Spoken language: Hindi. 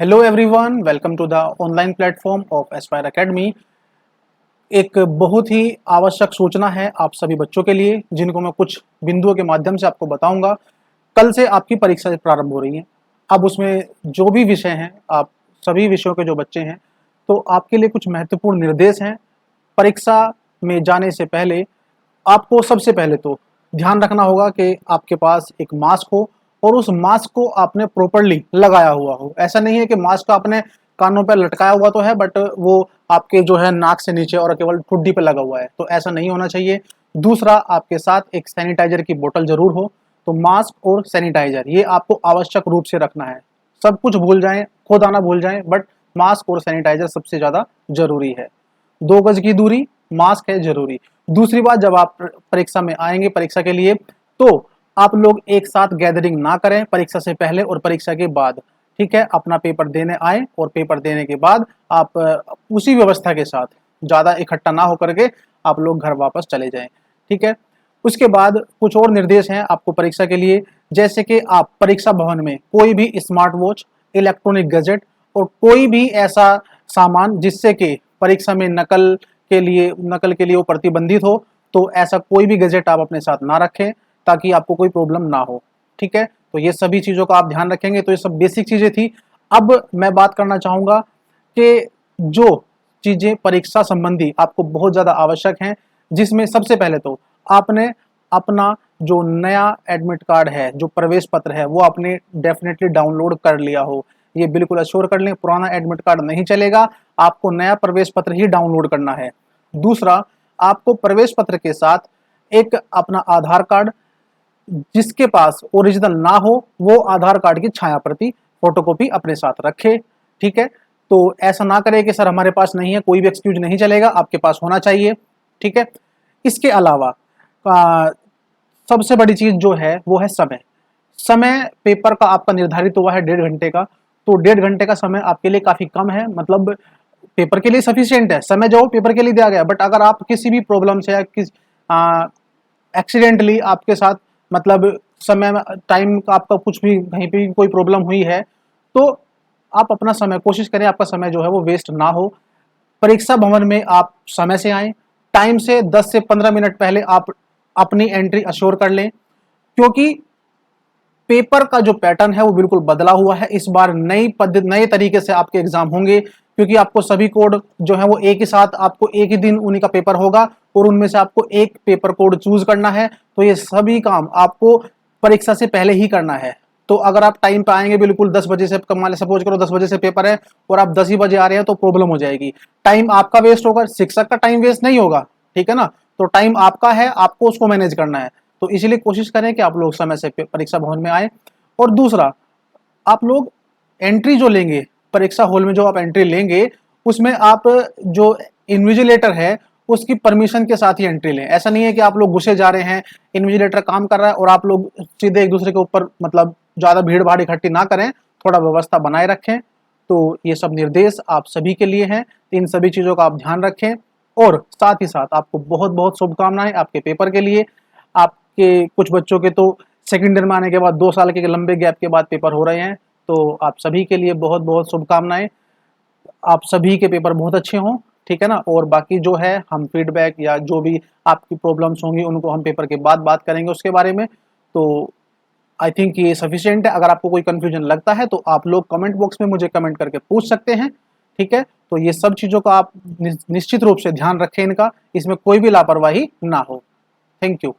Hello everyone, welcome to the online platform of Aspire academy. एक बहुत ही आवश्यक सूचना है आप सभी बच्चों के लिए, जिनको मैं कुछ बिंदुओं के माध्यम से आपको बताऊंगा। कल से आपकी परीक्षा प्रारंभ हो रही है। अब उसमें जो भी विषय हैं, आप सभी विषयों के जो बच्चे हैं, तो आपके लिए कुछ महत्वपूर्ण निर्देश हैं। परीक्षा में जाने से पहले आपको सबसे पहले तो ध्यान रखना होगा कि आपके पास एक मास्क हो और उस मास्क को आपने प्रॉपरली लगाया हुआ हो। ऐसा नहीं है कि मास्क आपने कानों पर लटकाया हुआ तो है, बट वो आपके जो है नाक से नीचे और केवल ठुड्डी पे लगा हुआ है, तो ऐसा नहीं होना चाहिए। दूसरा, आपके साथ एक सैनिटाइजर की बोतल जरूर हो। तो मास्क और सैनिटाइजर ये आपको आवश्यक रूप से रखना है। सब कुछ भूल जाएं, खुद आना भूल जाएं, बट मास्क और सैनिटाइजर सबसे ज्यादा जरूरी है। 2 गज की दूरी, मास्क है जरूरी। दूसरी बात, जब आप परीक्षा में आएंगे परीक्षा के लिए, तो आप लोग एक साथ गैदरिंग ना करें परीक्षा से पहले और परीक्षा के बाद। ठीक है, अपना पेपर देने आए और पेपर देने के बाद आप उसी व्यवस्था के साथ ज्यादा इकट्ठा ना होकर के आप लोग घर वापस चले जाएं। ठीक है, उसके बाद कुछ और निर्देश हैं आपको परीक्षा के लिए, जैसे कि आप परीक्षा भवन में कोई भी स्मार्ट वॉच, इलेक्ट्रॉनिक गैजेट और कोई भी ऐसा सामान जिससे कि परीक्षा में नकल के लिए वो प्रतिबंधित हो, तो ऐसा कोई भी गैजेट आप अपने साथ ना रखें ताकि आपको कोई प्रॉब्लम ना हो। ठीक है, तो ये सभी चीजों का आप ध्यान रखेंगे। तो ये सब बेसिक चीजें थी। अब मैं बात करना चाहूंगा कि जो चीजें परीक्षा संबंधी आपको बहुत ज्यादा आवश्यक हैं, जिसमें सबसे पहले तो आपने अपना जो नया एडमिट कार्ड है, जो प्रवेश पत्र है, वो आपने डेफिनेटली डाउनलोड कर लिया हो। ये बिल्कुल अश्योर कर लें, पुराना एडमिट कार्ड नहीं चलेगा, आपको नया प्रवेश पत्र ही डाउनलोड करना है। दूसरा, आपको प्रवेश पत्र के साथ एक अपना आधार कार्ड, जिसके पास ओरिजिनल ना हो वो आधार कार्ड की छाया प्रति फोटोकॉपी अपने साथ रखे। ठीक है, तो ऐसा ना करें कि सर हमारे पास नहीं है, कोई भी एक्सक्यूज नहीं चलेगा, आपके पास होना चाहिए। ठीक है, इसके अलावा सबसे बड़ी चीज जो है वो है समय। समय पेपर का आपका निर्धारित हुआ है 1.5 घंटे का, तो 1.5 घंटे का समय आपके लिए काफी कम है। मतलब पेपर के लिए सफिशियंट है समय, जो पेपर के लिए दिया गया, बट अगर आप किसी भी प्रॉब्लम से या किस एक्सीडेंटली आपके साथ, मतलब समय में टाइम का आपका कुछ भी कहीं पे कोई प्रॉब्लम हुई है, तो आप अपना समय कोशिश करें आपका समय जो है वो वेस्ट ना हो। परीक्षा भवन में आप समय से आए, टाइम से 10 से 15 मिनट पहले आप अपनी एंट्री अश्योर कर लें, क्योंकि पेपर का जो पैटर्न है वो बिल्कुल बदला हुआ है। इस बार नई पद्धति, नए तरीके से आपके एग्जाम होंगे, क्योंकि आपको सभी कोड जो है वो एक ही साथ, आपको एक ही दिन उन्हीं का पेपर होगा और उनमें से आपको एक पेपर कोड चूज करना है। तो ये सभी काम आपको परीक्षा से पहले ही करना है। तो अगर आप टाइम पे आएंगे बिल्कुल 10 बजे से, मान सपोज करो 10 बजे से पेपर है और आप 10 ही बजे आ रहे हैं, तो प्रॉब्लम हो जाएगी। टाइम आपका वेस्ट होगा, शिक्षक का टाइम वेस्ट नहीं होगा। ठीक है ना, तो टाइम आपका है, आपको उसको मैनेज करना है। तो इसीलिए कोशिश करें कि आप लोग समय से परीक्षा भवन में आए। और दूसरा, आप लोग एंट्री जो लेंगे परीक्षा हॉल में, जो आप एंट्री लेंगे, उसमें आप जो इन्विजिलेटर है उसकी परमिशन के साथ ही एंट्री लें। ऐसा नहीं है कि आप लोग घुसे जा रहे हैं, इन्विजिलेटर काम कर रहा है और आप लोग सीधे एक दूसरे के ऊपर, मतलब ज्यादा भीड़ भाड़ इकट्ठी ना करें, थोड़ा व्यवस्था बनाए रखें। तो ये सब निर्देश आप सभी के लिए हैं, इन सभी चीजों का आप ध्यान रखें। और साथ ही साथ आपको बहुत बहुत शुभकामनाएं आपके पेपर के लिए। आपके कुछ बच्चों के तो सेकेंड ईयर में आने के बाद 2 साल के लंबे गैप के बाद पेपर हो रहे हैं, तो आप सभी के लिए बहुत बहुत शुभकामनाएं। आप सभी के पेपर बहुत अच्छे हों। ठीक है ना, और बाकी जो है हम फीडबैक या जो भी आपकी प्रॉब्लम्स होंगी उनको हम पेपर के बाद बात करेंगे उसके बारे में। तो आई थिंक ये सफिशिएंट है। अगर आपको कोई कंफ्यूजन लगता है तो आप लोग कमेंट बॉक्स में मुझे कमेंट करके पूछ सकते हैं। ठीक है, तो ये सब चीज़ों का आप निश्चित रूप से ध्यान रखें इनका, इसमें कोई भी लापरवाही ना हो। Thank you.